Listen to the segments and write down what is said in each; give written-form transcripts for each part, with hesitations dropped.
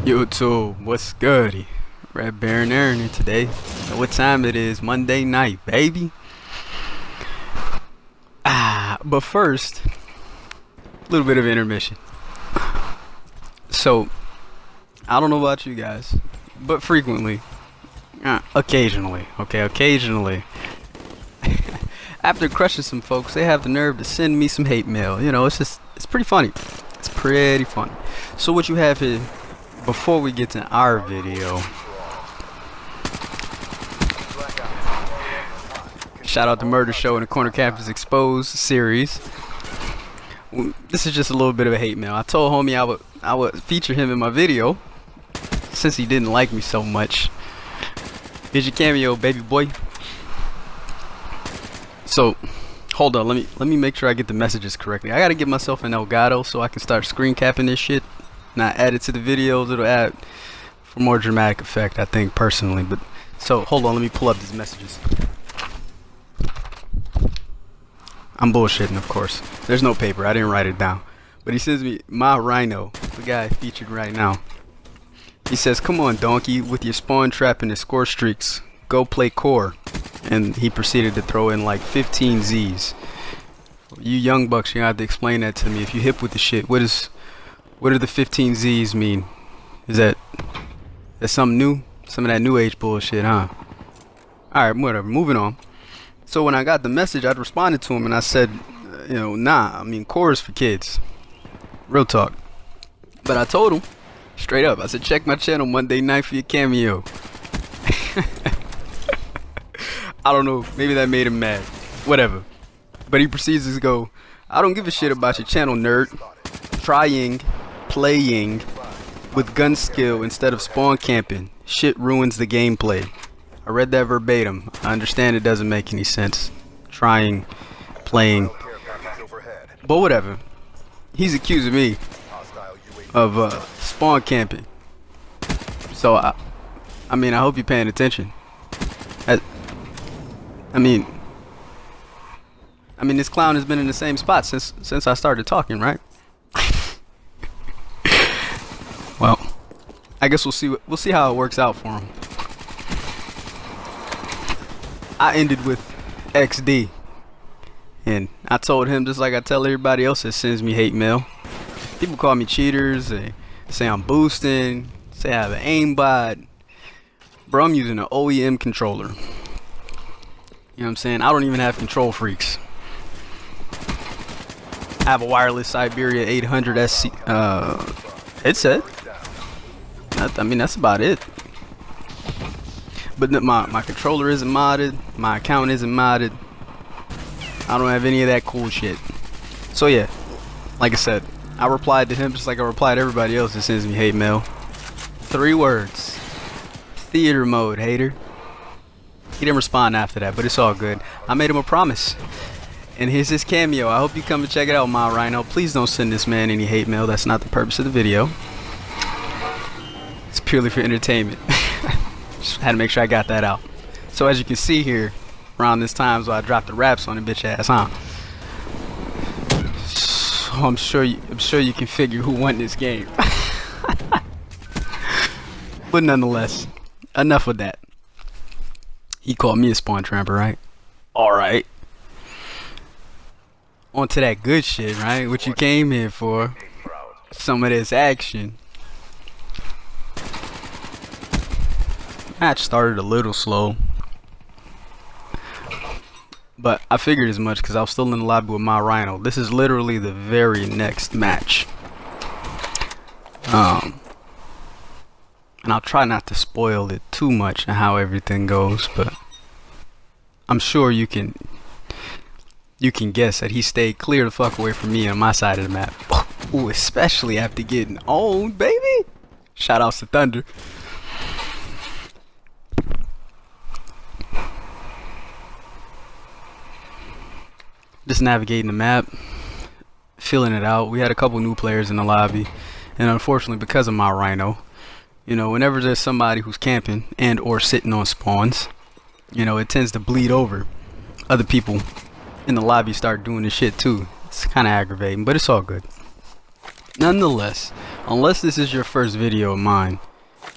YouTube, what's good? RedBearNAaron here today. And what time it is? Monday night, baby. But first, a little bit of intermission. So, I don't know about you guys, but frequently, occasionally, after crushing some folks, they have the nerve to send me some hate mail. You know, it's pretty funny. It's pretty funny. So what you have here, before we get to our video, shout out to Murder Show and the Corner Campus Exposed series. This is just a little bit of a hate mail. I told homie I would feature him in my video since he didn't like me so much. Here's your cameo, baby boy. So, hold on, let me make sure I get the messages correctly. I gotta get myself an Elgato so I can start screen capping this shit. Not add it to the videos, it'll add for more dramatic effect, I think, personally. But so hold on, let me pull up these messages. I'm bullshitting, of course. There's no paper, I didn't write it down. But he sends me maRHINO, the guy featured right now. He says, "Come on, donkey, with your spawn trap and the score streaks, go play core." And he proceeded to throw in like 15 Z's. You young bucks, you have to explain that to me. If you hip with the shit, what do the 15 Z's mean? Is that something new? Some of that new age bullshit, huh? Alright, whatever, moving on. So when I got the message, I responded to him and I said, nah, I mean, core is for kids. Real talk. But I told him, straight up, I said, check my channel Monday night for your cameo. I don't know, maybe that made him mad. Whatever. But he proceeds to go, "I don't give a shit about your channel, nerd. Playing with gun skill instead of spawn camping. Shit ruins the gameplay." I read that verbatim. I understand it doesn't make any sense. Playing. But whatever. He's accusing me of spawn camping. So I mean, I hope you're paying attention. I mean, this clown has been in the same spot since I started talking, right? Well, I guess we'll see how it works out for him. I ended with XD, and I told him, just like I tell everybody else that sends me hate mail. People call me cheaters. They say I'm boosting. Say I have an aimbot. Bro, I'm using an OEM controller. You know what I'm saying? I don't even have control freaks. I have a wireless Siberia 800 SC headset. I mean, that's about it. But my controller isn't modded. My account isn't modded. I don't have any of that cool shit. So yeah, like I said, I replied to him just like I replied to everybody else that sends me hate mail. 3 words. Theater mode, hater. He didn't respond after that, but it's all good. I made him a promise. And here's his cameo. I hope you come and check it out, maRHINO. Please don't send this man any hate mail. That's not the purpose of the video. It's purely for entertainment. Just had to make sure I got that out. So as you can see here, around this time, so I dropped the raps on the bitch ass, huh? So I'm sure you can figure who won this game. But nonetheless, enough with that. He called me a spawn tramper, right? Alright. On to that good shit, right? What you came here for. Some of this action. Match started a little slow. But I figured as much because I was still in the lobby with maRHINO. This is literally the very next match. And I'll try not to spoil it too much and how everything goes, but I'm sure you can guess that he stayed clear the fuck away from me on my side of the map. Ooh, especially after getting owned, baby. Shout outs to Thunder. Just navigating the map, feeling it out. We had a couple new players in the lobby, and unfortunately, because of maRHINO, whenever there's somebody who's camping and or sitting on spawns, it tends to bleed over. Other people in the lobby start doing this shit too. It's kind of aggravating, but it's all good. Nonetheless, unless this is your first video of mine,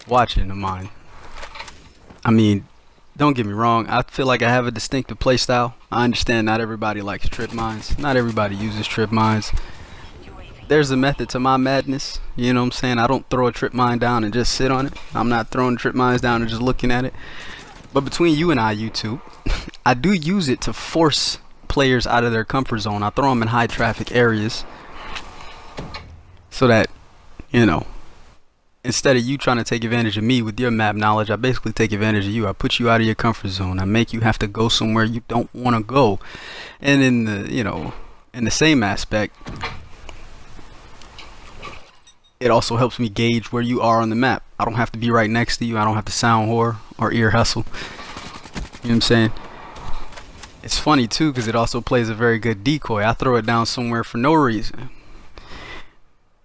watching of mine, I mean, don't get me wrong, I feel like I have a distinctive playstyle. I understand not everybody likes trip mines. Not everybody uses trip mines. There's a method to my madness. You know what I'm saying? I don't throw a trip mine down and just sit on it. I'm not throwing trip mines down and just looking at it. But between you and I, YouTube, I do use it to force players out of their comfort zone. I throw them in high traffic areas so that, you know, instead of you trying to take advantage of me with your map knowledge, I basically take advantage of you. I put you out of your comfort zone. I make you have to go somewhere you don't want to go. And in the, you know, in the same aspect, it also helps me gauge where you are on the map. I don't have to be right next to you. I don't have to sound whore or ear hustle. You know what I'm saying? It's funny too, because it also plays a very good decoy. I throw it down somewhere for no reason,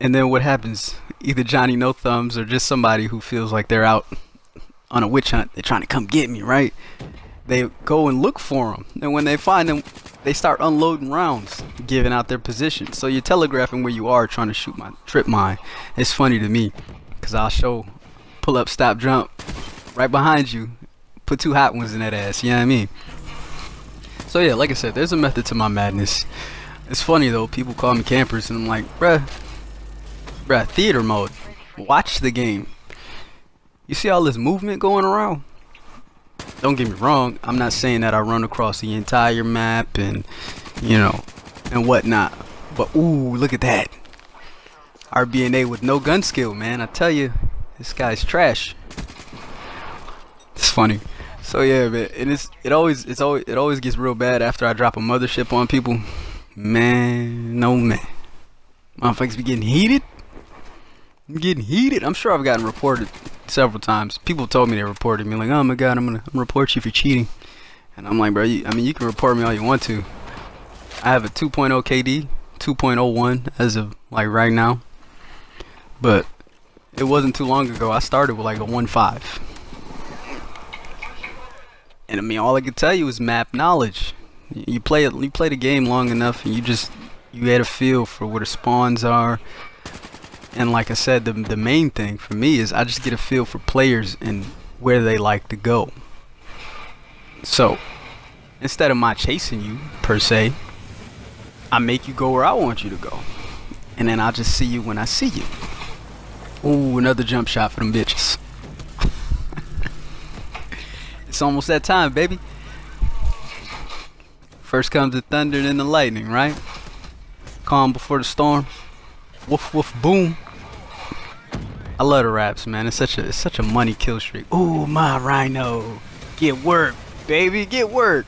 and then what happens? Either Johnny No Thumbs or just somebody who feels like they're out on a witch hunt. They're trying to come get me, right? They go and look for them, and when they find them, they start unloading rounds, giving out their position. So you're telegraphing where you are, trying to shoot my trip mine. It's funny to me, because I'll show pull up, stop, jump right behind you, put 2 hot ones in that ass. You know what I mean? So yeah, like I said, there's a method to my madness. It's funny though, people call me campers, and I'm like, bruh, theater mode. Watch the game. You see all this movement going around? Don't get me wrong, I'm not saying that I run across the entire map and, you know, and whatnot. But ooh, look at that. RedBearNAaron with no gun skill, man. I tell you, this guy's trash. It's funny. So yeah, man, and it always gets real bad after I drop a mothership on people. Man, no man. Motherfuckers be getting heated. I'm getting heated. I'm sure I've gotten reported several times. People told me they reported me, like, oh my god, I'm gonna report you for cheating. And I'm like, bro, I mean, you can report me all you want to. I have a 2.0 KD, 2.01 as of like right now. But it wasn't too long ago. I started with like a 1.5. And I mean, all I can tell you is map knowledge. You play the game long enough, and you get a feel for where the spawns are. And like I said, the main thing for me is I just get a feel for players and where they like to go. So instead of my chasing you per se, I make you go where I want you to go, and then I'll just see you when I see you. Ooh, another jump shot for them bitches. It's almost that time, baby. First comes the thunder, then the lightning, right? Calm before the storm. Woof woof boom. I love the raps, man. It's such a money kill streak. Ooh, maRHINO. Get work, baby. Get work.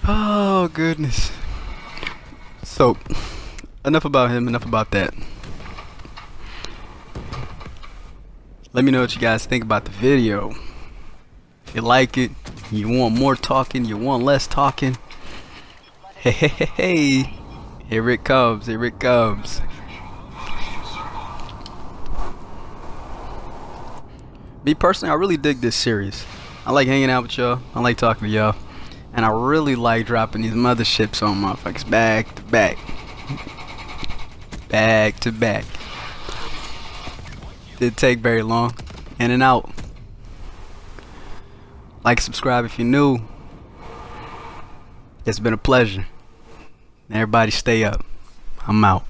Oh goodness. So enough about him, enough about that. Let me know what you guys think about the video. If you like it, you want more talking, you want less talking. Hey, hey, hey, hey. Here it comes, here it comes. Me personally, I really dig this series. I like hanging out with y'all. I like talking to y'all. And I really like dropping these motherships on motherfuckers back to back. Back to back. Didn't take very long. In and out. Like, subscribe if you're new. It's been a pleasure. Everybody stay up. I'm out.